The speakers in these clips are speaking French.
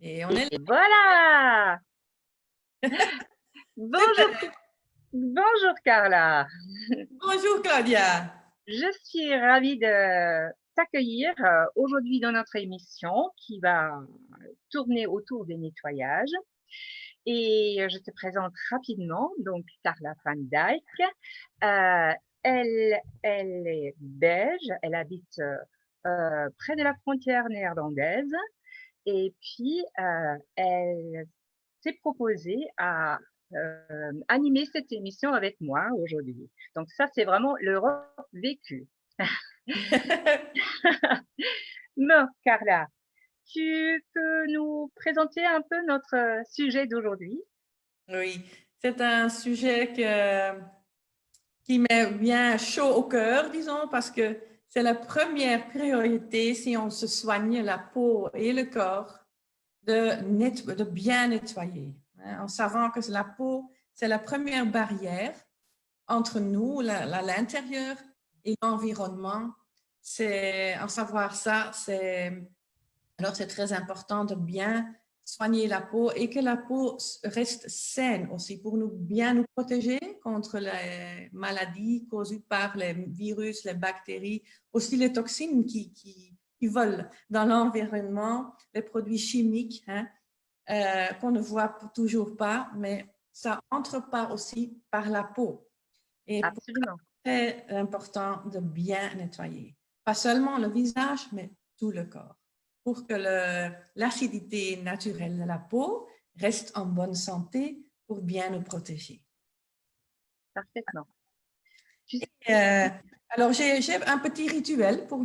Et on est Et voilà! Bonjour, bonjour Carla. Bonjour Claudia. Je suis ravie de t'accueillir aujourd'hui dans notre émission qui va tourner autour des nettoyages. Et je te présente rapidement, donc Carla Van Dijk. Euh, elle est belge, elle habite près de la frontière néerlandaise. Et puis, elle s'est proposée à animer cette émission avec moi aujourd'hui. Donc ça, c'est vraiment l'Europe vécue. Bon, Carla, tu peux nous présenter un peu notre sujet d'aujourd'hui? Oui, c'est un sujet qui m'est bien chaud au cœur, disons, parce que c'est la première priorité si on se soigne la peau et le corps de bien nettoyer, hein, en savant que la peau, c'est la première barrière entre nous, l'intérieur et l'environnement. C'est, en savoir ça, alors c'est très important de bien soigner la peau et que la peau reste saine aussi pour bien nous protéger contre les maladies causées par les virus, les bactéries, aussi les toxines qui volent dans l'environnement, les produits chimiques, hein, qu'on ne voit toujours pas, mais ça entre par aussi par la peau. Et pour ça, Absolument. c'est très important de bien nettoyer. Pas seulement le visage, mais tout le corps. Pour que l'acidité naturelle de la peau reste en bonne santé pour bien nous protéger. Parfaitement. Tu Euh, alors, j'ai un petit rituel pour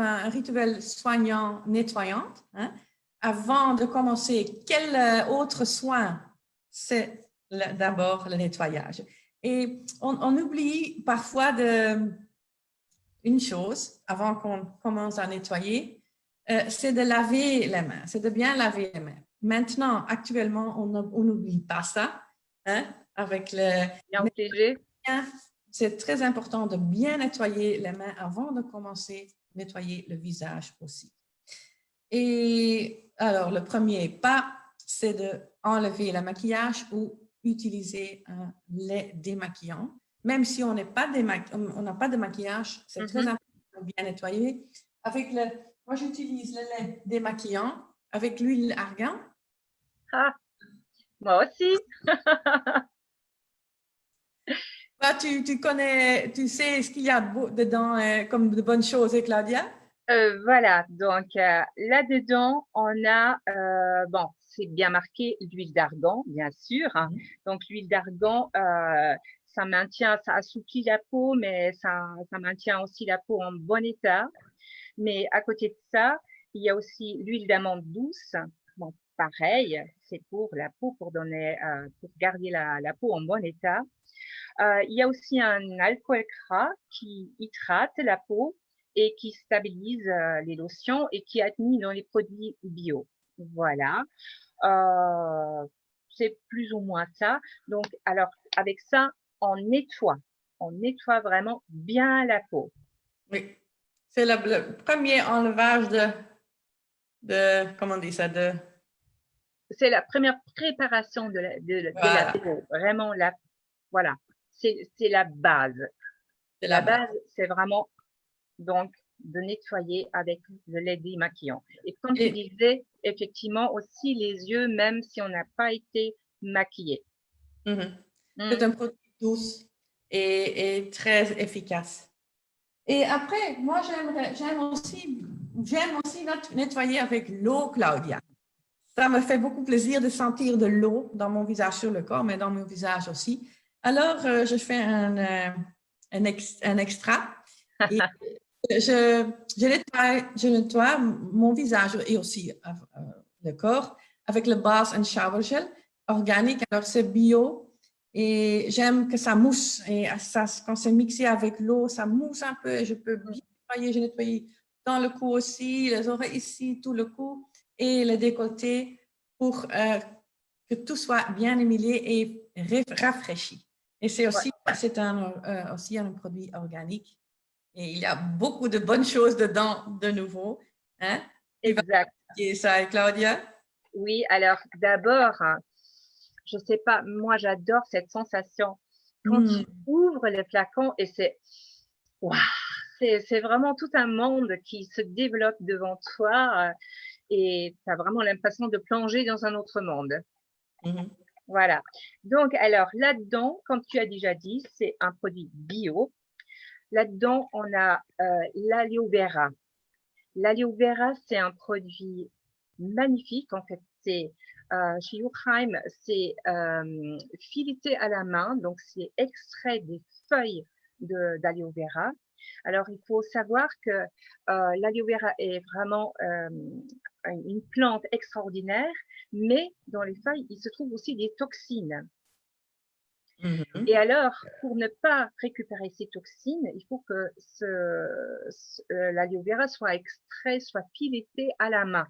un rituel soignant, nettoyant. Hein. Avant de commencer, quel autre soin? C'est d'abord le nettoyage. Et on oublie parfois une chose avant qu'on commence à nettoyer, c'est de laver les mains, c'est de bien laver les mains. Maintenant, actuellement, on n'oublie pas ça. Hein, avec le bien obligé. c'est très important de bien nettoyer les mains avant de commencer à nettoyer le visage aussi. Et alors, le premier pas, c'est d'enlever le maquillage ou utiliser un lait démaquillant. Même si on n'a pas de maquillage, c'est très important de bien nettoyer. Moi, j'utilise le lait démaquillant avec l'huile argan. Ah, moi aussi. Là, tu connais, tu sais ce qu'il y a dedans comme de bonnes choses, Claudia? Voilà, donc là-dedans, on a, bon, c'est bien marqué l'huile d'argan, bien sûr. Hein. Donc l'huile d'argan, ça maintient, ça assouplit la peau, mais ça maintient aussi la peau en bon état. Mais à côté de ça, il y a aussi l'huile d'amande douce. Bon, pareil, c'est pour la peau, pour donner, pour garder la peau en bon état. Il y a aussi un alcool gras qui hydrate la peau et qui stabilise les lotions et qui est admis dans les produits bio. Voilà. Euh, c'est plus ou moins ça. Donc, alors, avec ça, on nettoie. On nettoie vraiment bien la peau. Oui. C'est le premier enlevage comment on dit ça, C'est la première préparation de la voilà, peau. Vraiment, voilà. C'est la base. c'est La la base. base, c'est vraiment donc de nettoyer avec le lait démaquillant. Et comme tu Et, disais, effectivement aussi les yeux, même si on n'a pas été maquillé. c'est Mm. un produit douce et très efficace. Et après, moi, j'aime aussi nettoyer avec l'eau, Claudia. Ça me fait beaucoup plaisir de sentir de l'eau dans mon visage, sur le corps, mais dans mon visage aussi. Alors, je fais un extra et je nettoie mon visage et aussi le corps avec le Bath and Shower Gel organique. Alors, c'est bio et j'aime que ça mousse. Et ça, quand c'est mixé avec l'eau, ça mousse un peu et je peux bien nettoyer. Je nettoie dans le cou aussi, les oreilles ici, tout le cou et le décolleté pour que tout soit bien émilé et rafraîchi. Et c'est Ouais, aussi aussi un produit organique. Et il y a beaucoup de bonnes choses dedans, de nouveau. Hein? Tu vas exact. expliquer ça, Claudia? Oui, alors d'abord, hein, je sais pas, moi j'adore cette sensation quand tu Hmm. ouvres le flacon et waouh, c'est vraiment tout un monde qui se développe devant toi et tu as vraiment l'impression de plonger dans un autre monde. Mhm. Voilà. Donc, alors là-dedans, comme tu as déjà dit, c'est un produit bio. Là-dedans, on a l'aloe vera. L'aloe vera, c'est un produit magnifique. En fait, c'est chez Yuchheim, c'est fileté à la main, donc c'est extrait des feuilles d'aloe vera. Alors, il faut savoir que l'aloe vera est vraiment une plante extraordinaire, mais dans les feuilles, il se trouve aussi des toxines. Et Mhm. alors, pour ne pas récupérer ces toxines, il faut que l'aloe vera soit extrait, soit fileté à la main.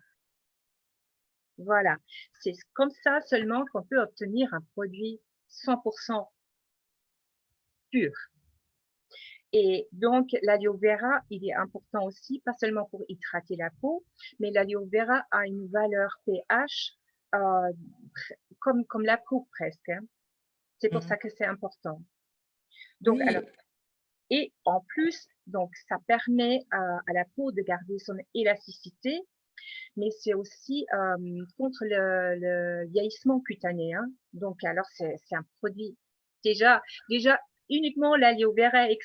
Voilà. C'est comme ça seulement qu'on peut obtenir un produit 100% pur. Et donc, l'aloe vera, il est important aussi, pas seulement pour hydrater la peau, mais l'aloe vera a une valeur pH euh, comme la peau presque, hein. C'est pour Mhm. ça que c'est important. Donc, alors, Oui, et en plus, donc, ça permet à la peau de garder son élasticité, mais c'est aussi contre le vieillissement cutané, hein. Donc, alors, c'est un produit déjà uniquement l'aloe vera est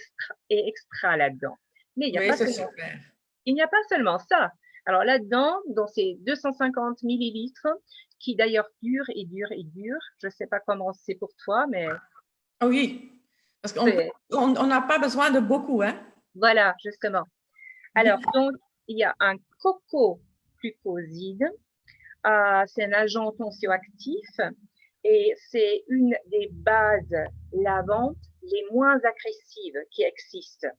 extra là-dedans. Mais oui, c'est super. il n'y a pas seulement ça. Alors là-dedans, dans ces 250 millilitres, qui d'ailleurs durent et durent et durent, je ne sais pas comment c'est pour toi, mais Ah oui, parce c'est, on n'a pas besoin de beaucoup, hein? voilà, justement. Alors, donc, il y a un coco glucoside. C'est un agent tensioactif et c'est une des bases lavantes les moins agressives qui existent.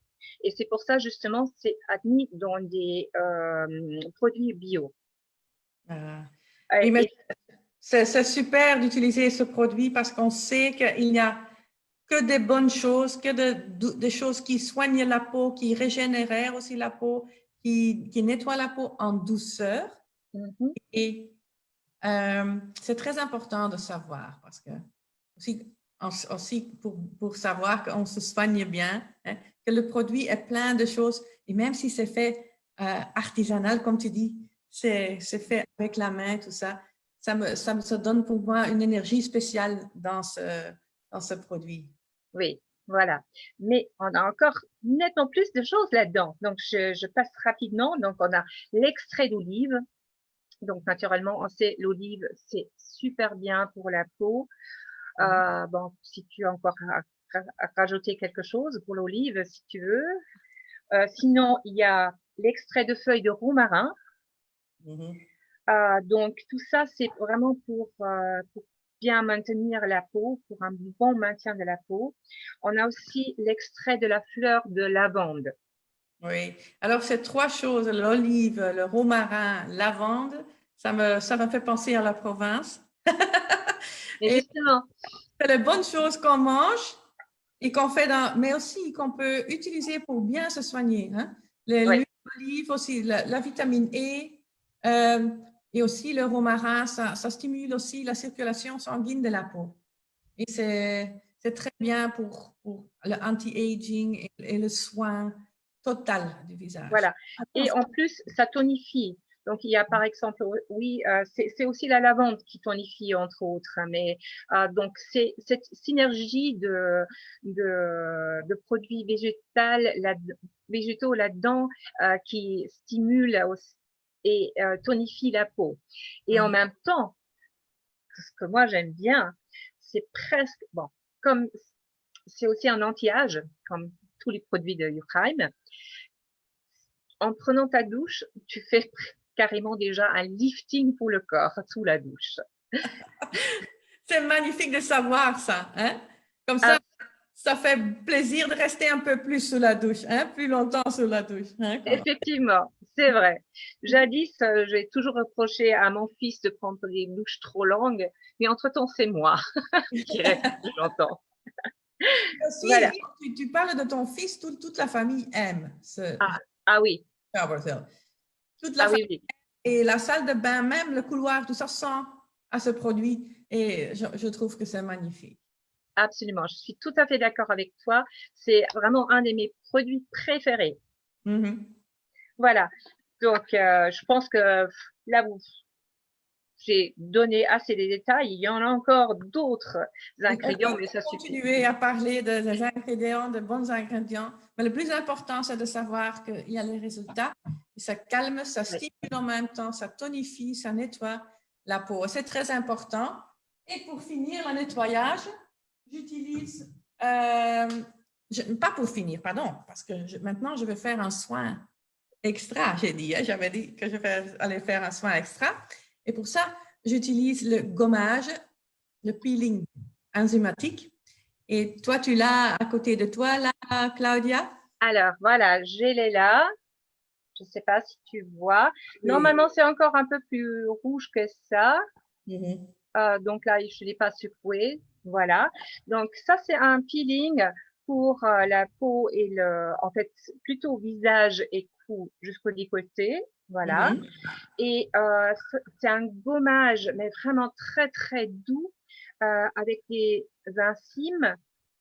Et c'est pour ça, justement, c'est admis dans des produits bio. Euh, Euh, oui, mais et c'est super d'utiliser ce produit parce qu'on sait qu'il n'y a que des bonnes choses, que des choses qui soignent la peau, qui régénèrent aussi la peau, qui nettoient la peau en douceur. Mhm. Et c'est très important de savoir parce que aussi pour savoir qu'on se soigne bien, hein, que le produit est plein de choses et même si c'est fait artisanal, comme tu dis, c'est fait avec la main, tout ça, ça donne pour moi une énergie spéciale dans ce produit. Oui, voilà. Mais on a encore nettement plus de choses là-dedans. Donc, je passe rapidement. Donc, on a l'extrait d'olive. Donc, naturellement, on sait l'olive, c'est super bien pour la peau. Mhm. Bon, si tu as encore à rajouter quelque chose pour l'olive, si tu veux. Sinon, il y a l'extrait de feuilles de romarin. Mhm. Donc, tout ça, c'est vraiment pour bien maintenir la peau, pour un bon maintien de la peau. On a aussi l'extrait de la fleur de lavande. Oui. Alors, ces trois choses, l'olive, le romarin, lavande, ça me fait penser à la province. Mais Et justement, c'est les bonnes choses qu'on mange et qu'on fait mais aussi qu'on peut utiliser pour bien se soigner, hein. ouais, L'huile d'olive aussi, la vitamine E euh, et aussi le romarin, ça stimule aussi la circulation sanguine de la peau. Et c'est très bien pour le anti-aging et le soin total du visage. voilà. Et en plus, ça tonifie. Donc, il y a par exemple, oui, c'est aussi la lavande qui tonifie, entre autres, hein, mais donc c'est cette synergie de produits végétaux là-dedans qui stimule et tonifie la peau. Et en Mhm. même temps, ce que moi j'aime bien, c'est presque, bon, comme c'est aussi un anti-âge, comme tous les produits de Yuchheim, en prenant ta douche, tu fais carrément déjà un lifting pour le corps sous la douche. C'est magnifique de savoir ça, hein? Comme Ah, ça fait plaisir de rester un peu plus sous la douche, hein? Plus longtemps sous la douche, hein? effectivement, c'est vrai. Jadis, j'ai toujours reproché à mon fils de prendre des douches trop longues, mais entre-temps, c'est moi qui reste plus longtemps. Aussi, Voilà. tu parles de ton fils, toute la famille aime ce Ah, ah oui, Copperfield. Toute la ah famille oui, oui. Et la salle de bain, même le couloir, tout ça sent à ce produit. Et je trouve que c'est magnifique. Absolument, je suis tout à fait d'accord avec toi. C'est vraiment un de mes produits préférés. Mhm. Voilà. Donc, je pense que là, j'ai donné assez de détails. Il y en a encore d'autres ingrédients, mais ça suffit. Continuer à parler des ingrédients, de bons ingrédients. Mais le plus important, c'est de savoir qu'il y a les résultats. Et ça calme, ça stimule en même temps, ça tonifie, ça nettoie la peau. C'est très important. Et pour finir le nettoyage, j'utilise, pas pour finir, pardon, parce que maintenant je vais faire un soin extra, j'ai dit. Hein, j'avais dit que je allais faire un soin extra. Et pour ça, j'utilise le gommage, le peeling enzymatique. Et toi, tu l'as à côté de toi, là, Claudia? Alors, voilà, j'ai les là. Je ne sais pas si tu vois. Oui. Normalement, c'est encore un peu plus rouge que ça. Mhm. Donc là, je ne l'ai pas secoué. Voilà. Donc ça, c'est un peeling pour la peau et en fait, plutôt visage et cou jusqu'au décolleté. Voilà. Mhm. Et c'est un gommage, mais vraiment très, très doux, avec des enzymes,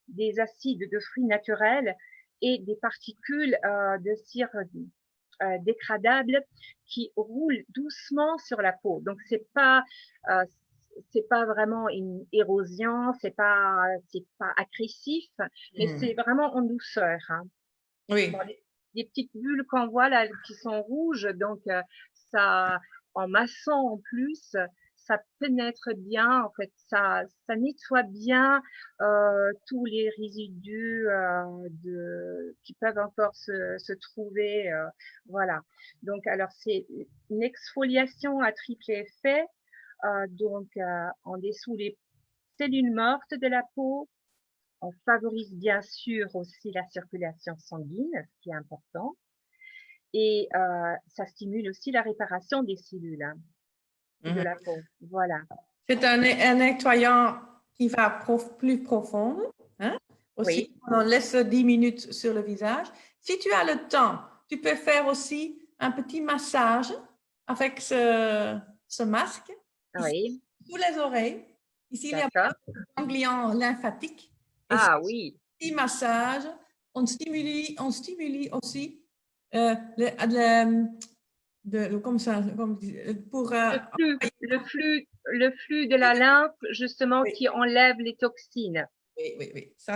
des acides de fruits naturels et des particules de cire dégradables qui roulent doucement sur la peau. Donc, c'est pas vraiment une érosion, c'est pas agressif, mais c'est vraiment en douceur. Hein. Oui. Bon, les petites bulles qu'on voit là qui sont rouges, donc ça, en massant en plus, ça pénètre bien, en fait, ça nettoie bien tous les résidus qui peuvent encore se trouver, voilà. Donc, alors c'est une exfoliation à triple effet, donc on dessout les cellules mortes de la peau. On favorise bien sûr aussi la circulation sanguine, ce qui est important. Et ça stimule aussi la réparation des cellules de la peau. Voilà. C'est un nettoyant qui va plus profond. Hein? Aussi, Oui. on laisse 10 minutes sur le visage. Si tu as le temps, tu peux faire aussi un petit massage avec ce masque. Ici, Oui. sous les oreilles. Ici, il y a D'accord. un ganglion lymphatique. Et Ah oui. petit massage, on stimule aussi comme ça, pour Le flux de la lymphe, justement, oui, qui enlève les toxines. oui, oui, oui. Ça,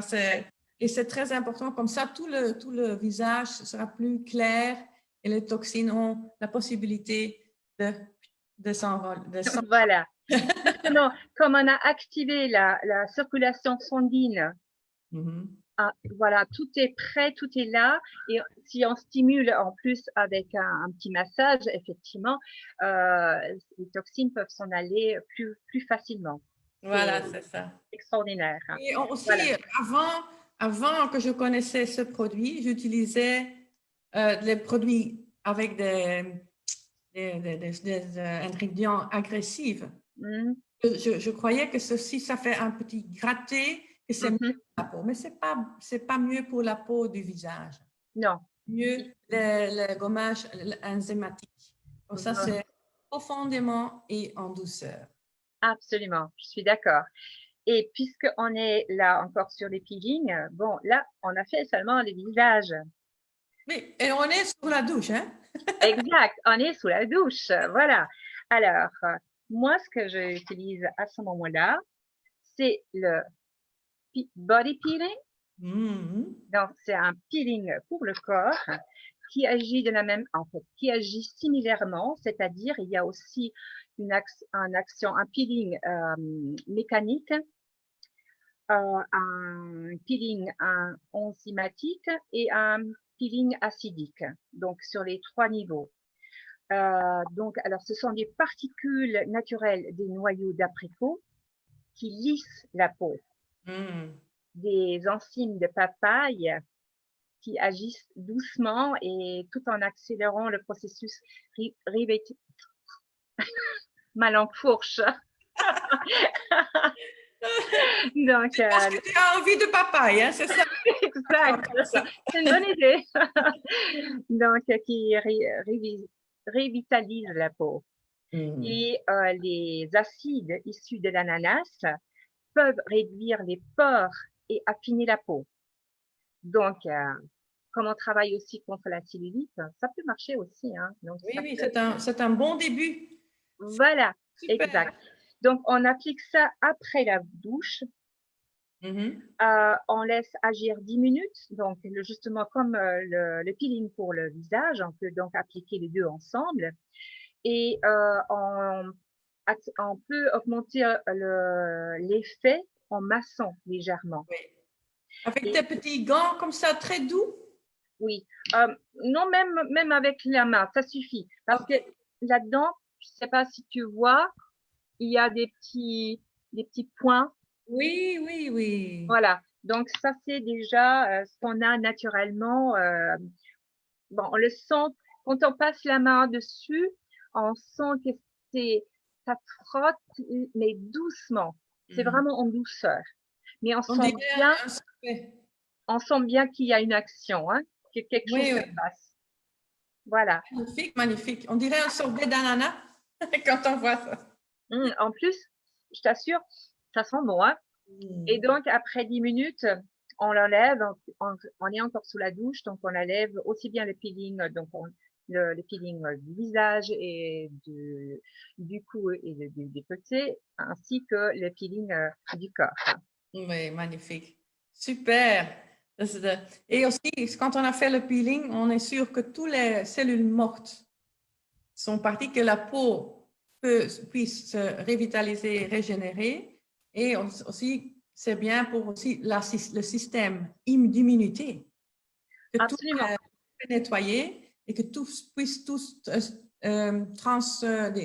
et c'est très important. Comme ça, tout le visage sera plus clair et les toxines ont la possibilité de s'envoler. Voilà. Justement, comme on a activé la circulation sanguine, voilà, tout est prêt, tout est là. Et si on stimule en plus avec un petit massage, effectivement, les toxines peuvent s'en aller plus facilement. Voilà, c'est ça. Extraordinaire. Hein. Et aussi, Voilà. avant que je connaissais ce produit, j'utilisais les produits avec des ingrédients agressifs. Mm. Je croyais que ceci, ça fait un petit gratté, que c'est mieux pour la peau. Mais c'est pas mieux pour la peau du visage. Non. Mieux le gommage enzymatique. Donc ça, c'est profondément et en douceur. Absolument, je suis d'accord. Et puisqu'on est là encore sur les peelings, bon, là, on a fait seulement les visages. Oui, et on est sur la douche, hein? Exact, on est sous la douche. Voilà. Alors, moi, ce que j'utilise à ce moment-là, c'est le body peeling. Donc, c'est un peeling pour le corps qui agit qui agit similairement, c'est-à-dire il y a aussi un peeling mécanique, un peeling enzymatique et un peeling acidique. Donc, sur les 3 niveaux. Donc, alors, ce sont des particules naturelles des noyaux d'abricot qui lissent la peau. Des enzymes de papaye qui agissent doucement et tout en accélérant le processus riveting. Ma langue fourche. Donc, parce que tu as envie de papaye, hein, c'est ça? Exact. C'est une bonne idée. Donc, qui revitalise la peau. Et les acides issus de l'ananas peuvent réduire les pores et affiner la peau. Donc, comme on travaille aussi contre la cellulite, ça peut marcher aussi. Hein. Donc, Oui, c'est un bon début. Voilà, Super. exact. Donc, on applique ça après la douche. On laisse agir 10 minutes. Donc, justement, comme le peeling pour le visage, on peut donc appliquer les deux ensemble. Et on peut augmenter l'effet en massant légèrement. Oui. Avec des petits gants comme ça, très doux? Oui. Non, même avec la main, ça suffit. Parce que là-dedans, je ne sais pas si tu vois, il y a des petits points. Oui, oui, oui. Voilà. Donc, ça, c'est déjà ce qu'on a naturellement. Bon, on le sent, quand on passe la main dessus, on sent que ça frotte, mais doucement. C'est vraiment en douceur. Mais on sent bien qu'il y a une action, hein, que quelque chose se passe. Voilà. Magnifique, magnifique. On dirait un sorbet d'ananas quand on voit ça. En plus, je t'assure, ça sent bon. Hein. Et donc, après 10 minutes, on l'enlève. On est encore sous la douche, donc on enlève aussi bien le peeling, donc le peeling du visage et du cou et des côtés, ainsi que le peeling du corps. Oui, magnifique. Super. Et aussi, quand on a fait le peeling, on est sûr que toutes les cellules mortes sont parties, que la peau puisse se revitaliser, régénérer. Et aussi, c'est bien pour aussi le système d'immunité. Que Absolument. tout soit nettoyé et que tout puisse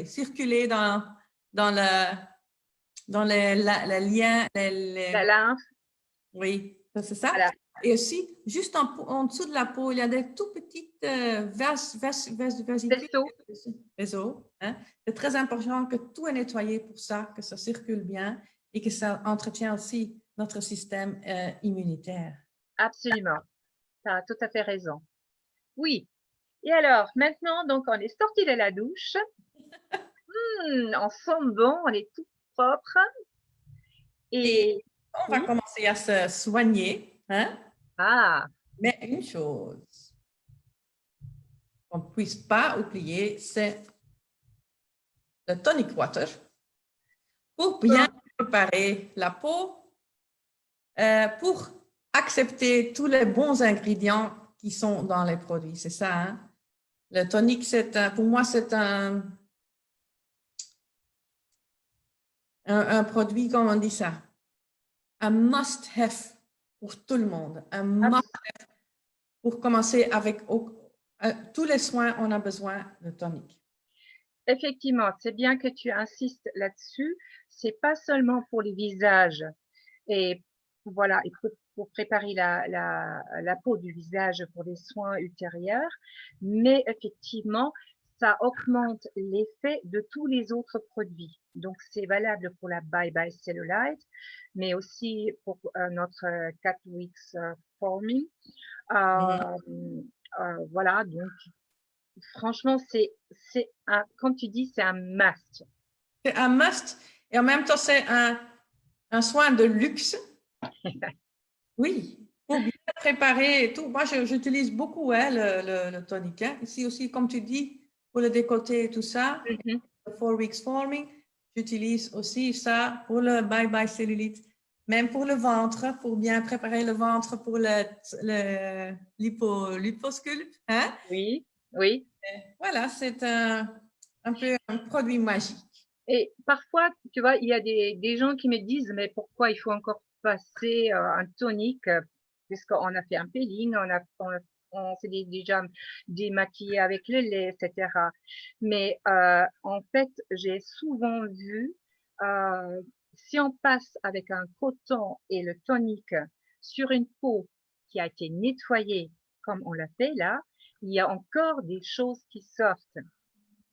circuler dans les liens. La lymphe. Oui, c'est ça. Voilà. Et aussi, juste en dessous de la peau, il y a des tout petites vaisseaux. Hein. C'est très important que tout est nettoyé pour ça, que ça circule bien et que ça entretient aussi notre système immunitaire. Absolument. Tu as tout à fait raison. Oui. Et alors, maintenant, donc, on est sorti de la douche. On sent bon, on est tout propre. Et on va commencer à se soigner. Hein? Mais une chose qu'on ne puisse pas oublier, c'est le tonic water pour bien préparer la peau, pour accepter tous les bons ingrédients qui sont dans les produits. C'est ça. Hein? Le tonic, pour moi, c'est un produit, comment on dit ça? Un must-have pour tout le monde. Un must-have pour commencer avec tous les soins, on a besoin de tonic. Effectivement, c'est bien que tu insistes là-dessus. C'est pas seulement pour les visages et voilà, et pour préparer la peau du visage pour des soins ultérieurs, mais effectivement, ça augmente l'effet de tous les autres produits. Donc, c'est valable pour la Bye Bye Cellulite, mais aussi pour notre 4 Weeks Forming. Voilà, donc franchement, comme tu dis, c'est un must. C'est un must et en même temps, c'est un soin de luxe. Oui, pour bien préparer et tout. Moi, j'utilise beaucoup le tonic. Hein. Ici aussi, comme tu dis, pour le décolleté et tout ça, le 4 Weeks Forming, j'utilise aussi ça pour le Bye Bye Cellulite. Même pour le ventre, pour bien préparer le ventre pour le liposculpte. Hein? Oui, oui. Voilà, c'est un peu un produit magique. Et parfois, tu vois, il y a des gens qui me disent, mais pourquoi il faut encore passer un tonique, puisqu'on a fait un peeling, on s'est déjà démaquillé avec le lait, etc. Mais en fait, j'ai souvent vu, si on passe avec un coton et le tonique sur une peau qui a été nettoyée comme on l'a fait là, il y a encore des choses qui sortent.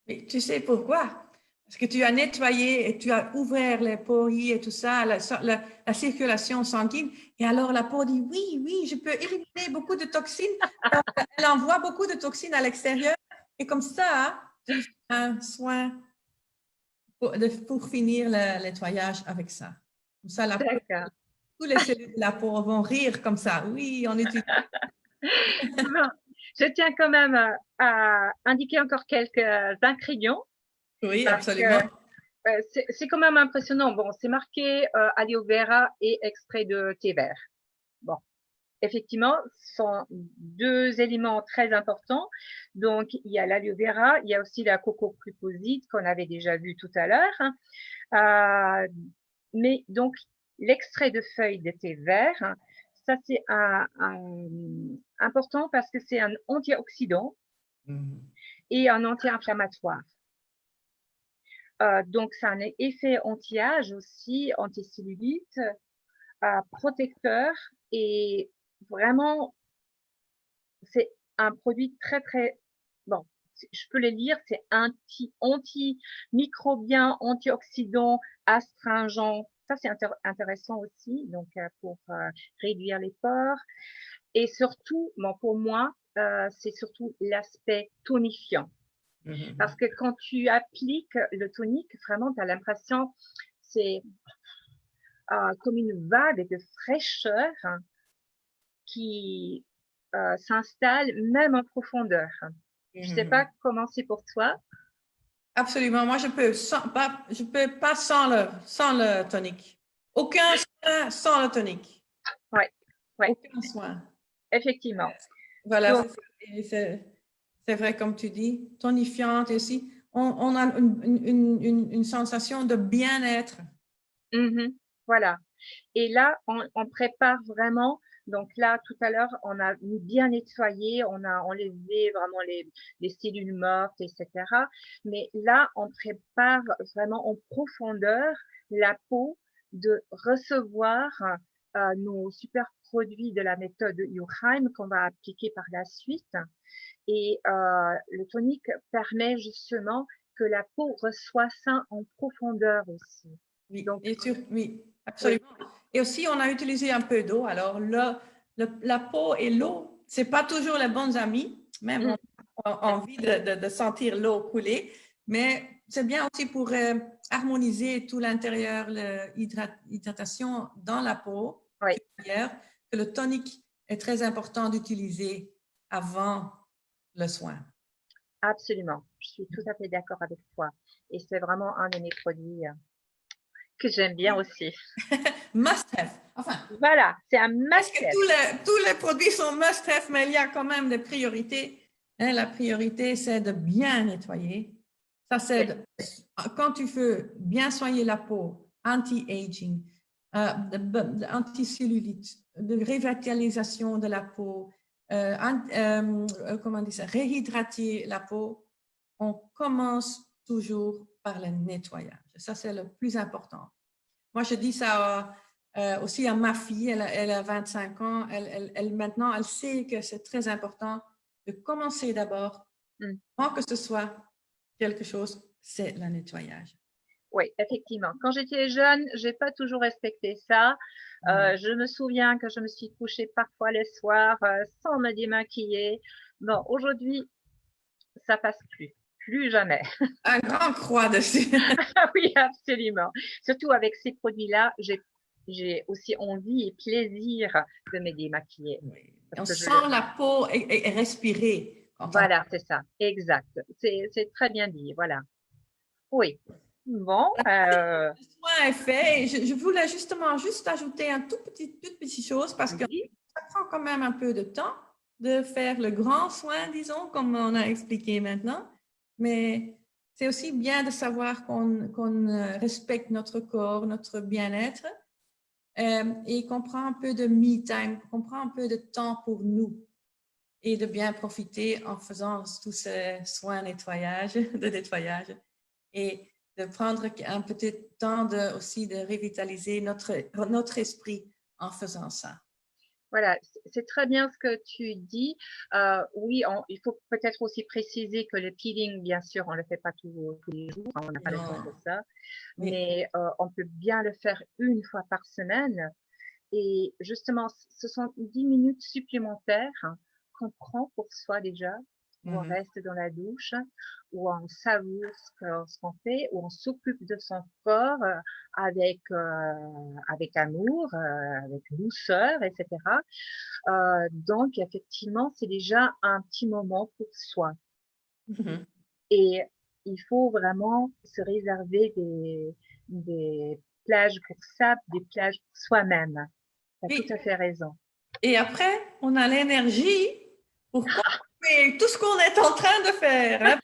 Mais tu sais pourquoi? Parce que tu as nettoyé et tu as ouvert les poris et tout ça, la circulation sanguine. Et alors la peau dit oui, je peux éliminer beaucoup de toxines. Elle envoie beaucoup de toxines à l'extérieur. Et comme ça, juste un soin pour finir le nettoyage avec ça. Comme ça, D'accord. tous les cellules de la peau vont rire comme ça. Oui, on utilise. Bon, je tiens quand même à indiquer encore quelques ingrédients Oui, parce que absolument. c'est quand même impressionnant. Bon, c'est marqué aloe vera et extrait de thé vert. Bon, effectivement, ce sont deux éléments très importants. Donc, il y a l'aloe vera, il y a aussi la cococlucoside qu'on avait déjà vu tout à l'heure. Mais donc, l'extrait de feuilles de thé vert, ça c'est important parce que c'est un antioxydant Mhm. et un anti-inflammatoire. Donc, ça a un effet anti-âge aussi, anticellulite, protecteur et vraiment, c'est un produit très, très, bon, je peux le lire, c'est antimicrobien, antioxydant, astringent. Ça, c'est intéressant aussi, donc pour réduire les pores. Et surtout, bon, pour moi, c'est surtout l'aspect tonifiant. Parce Mhm. que quand tu appliques le tonique, vraiment, tu as l'impression, c'est comme une vague de fraîcheur qui s'installe même en profondeur. Je ne sais pas Mhm. comment c'est pour toi. Absolument. Moi, je peux pas sans le tonique. Aucun soin sans le tonique. Oui, ouais, Aucun soin. effectivement. Voilà, Donc, c'est ça. Et c'est vrai, comme tu dis, tonifiante et aussi, on a une sensation de bien-être. voilà. Et là, on prépare vraiment. Donc là, tout à l'heure, on a bien nettoyé, on a enlevé vraiment les cellules mortes, etc. Mais là, on prépare vraiment en profondeur la peau de recevoir nos super produits de la méthode Urheim qu'on va appliquer par la suite. Et le tonique permet justement que la peau reçoit ça en profondeur aussi. Oui, Donc, oui, oui. absolument. Et aussi, on a utilisé un peu d'eau. Alors, la peau et l'eau, c'est pas toujours les bons amis. Même Mm. on a envie de sentir l'eau couler, mais c'est bien aussi pour harmoniser tout l'intérieur, l'hydratation dans la peau, Oui. supérieure, que le tonique est très important d'utiliser avant le soin. Absolument, je suis tout à fait d'accord avec toi. Et c'est vraiment un de mes produits que j'aime bien aussi. Must have. Enfin, Voilà, c'est un presque must-have. tous les produits sont must-have, mais il y a quand même des priorités. Hein, la priorité, c'est de bien nettoyer. Ça, Oui, c'est quand tu veux bien soigner la peau, anti-aging, anti-cellulite, de revitalisation de la peau, comment dire ça, réhydrater la peau, on commence toujours par le nettoyage. Ça, c'est le plus important. Moi, je dis ça aussi à ma fille, elle a 25 ans. Maintenant, elle sait que c'est très important de commencer d'abord, mm. avant que ce soit quelque chose, c'est le nettoyage. Oui, effectivement. Quand j'étais jeune, j'ai pas toujours respecté ça. Mm. Je me souviens que je me suis couchée parfois le soir sans me démaquiller. Bon, aujourd'hui, ça passe plus jamais. Un grand croix dessus. Ah oui, absolument. Surtout avec ces produits-là, j'ai aussi envie et plaisir de me démaquiller Oui. parce On que je sent la peau et respirer quand on. voilà, c'est ça, exact. C'est très bien dit, voilà. Oui. Bon, Le soin est fait. Et je voulais justement juste ajouter toute petite chose parce que oui, ça prend quand même un peu de temps de faire le grand soin, disons, comme on a expliqué maintenant. Mais c'est aussi bien de savoir qu'on respecte notre corps, notre bien-être et qu'on prend un peu de me time, qu'on prend un peu de temps pour nous et de bien profiter en faisant tous ces soins nettoyage, de nettoyage et de prendre un petit temps aussi de revitaliser notre esprit en faisant ça. voilà, c'est très bien ce que tu dis. Oui, il faut peut-être aussi préciser que le peeling, bien sûr, on le fait pas tous les jours, hein, on n'a pas le temps de Non, ça, oui, mais on peut bien le faire une fois par semaine. Et justement, ce sont 10 minutes supplémentaires qu'on prend pour soi déjà où on reste dans la douche, où on savoure ce qu'on fait, où on s'occupe de son corps avec amour, avec douceur, etc. Donc, effectivement, c'est déjà un petit moment pour soi. Et il faut vraiment se réserver des plages pour ça, des plages pour soi-même. Tu as Oui. tout à fait raison. Et après, on a l'énergie pour continuer tout ce qu'on est en train de faire. Hein.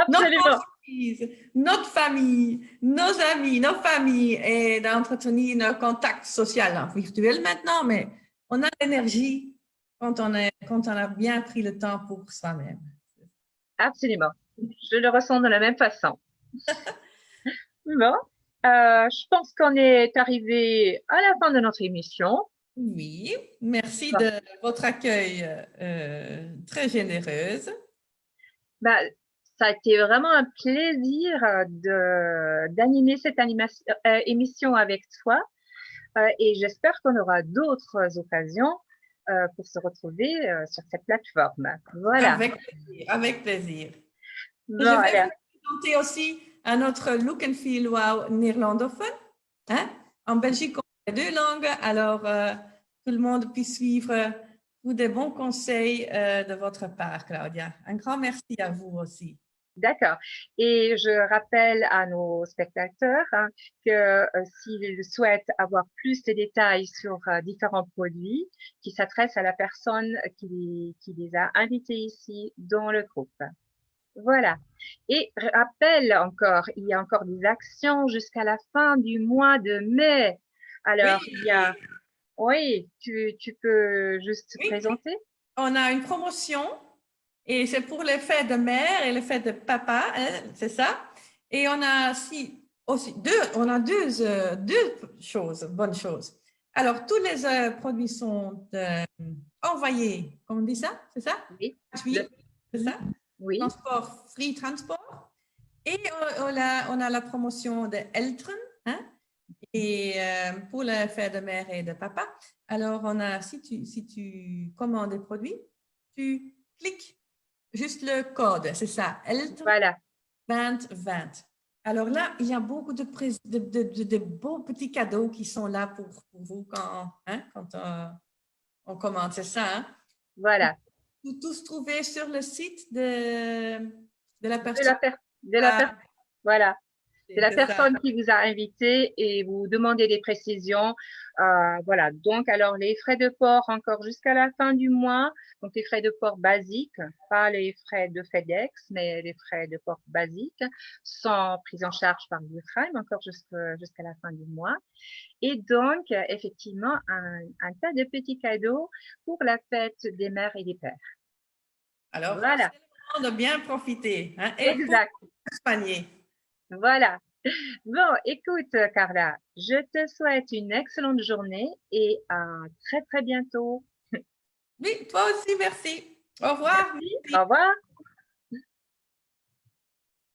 Notre Absolument. entreprise, notre famille, nos amis, nos familles, et d'entretenir nos contacts sociaux virtuels maintenant, mais on a l'énergie quand on a bien pris le temps pour soi-même. Absolument. Je le ressens de la même façon. Bon, je pense qu'on est arrivé à la fin de notre émission. Oui, merci de votre accueil très généreuse. Bah, ça a été vraiment un plaisir d'animer cette émission avec toi et j'espère qu'on aura d'autres occasions pour se retrouver sur cette plateforme. Voilà. Avec plaisir, avec plaisir. Bon, Je vais alors. vous présenter aussi à notre Look and Feel Wow néerlandophone. Hein? En Belgique, on a 2 langues, alors tout le monde puisse suivre tous des bons conseils de votre part, Claudia. Un grand merci à vous aussi. D'accord. Et je rappelle à nos spectateurs que s'ils souhaitent avoir plus de détails sur différents produits, qui s'adressent à la personne qui les a invités ici dans le groupe. Voilà. Et rappelle encore, il y a encore des actions jusqu'à la fin du mois de mai. Alors, oui, il y a... Oui, tu peux juste présenter? On a une promotion et c'est pour les fêtes de mère et les fêtes de papa, hein, c'est ça. Et on a aussi deux choses, bonnes choses. Alors, tous les produits sont envoyés, comment on dit ça? C'est ça? Oui. C'est ça? Oui. Transport, free transport. Et on a la promotion de Eltern, hein? Et pour les fêtes de mère et de papa. Alors, on a, si tu commandes des produits, tu cliques juste le code, c'est ça, Eltern Voilà. 2020. Alors là, il y a beaucoup de beaux petits cadeaux qui sont là pour vous quand on commande, c'est ça. Hein? Voilà. Vous tous trouver sur le site de la personne. Voilà. C'est la personne ça. qui vous a invité et vous demandez des précisions. Voilà. Donc, alors, les frais de port encore jusqu'à la fin du mois. Donc, les frais de port basiques, pas les frais de FedEx, mais les frais de port basiques, sont pris en charge par Prime encore jusqu'à la fin du mois. Et donc, effectivement, un tas de petits cadeaux pour la fête des mères et des pères. Alors, voilà. C'est le moment de bien profiter. Hein, et exact. Panier. Voilà. Bon, écoute, Carla, je te souhaite une excellente journée et à très, très bientôt. Oui, toi aussi, merci. Au revoir. Merci. Au revoir.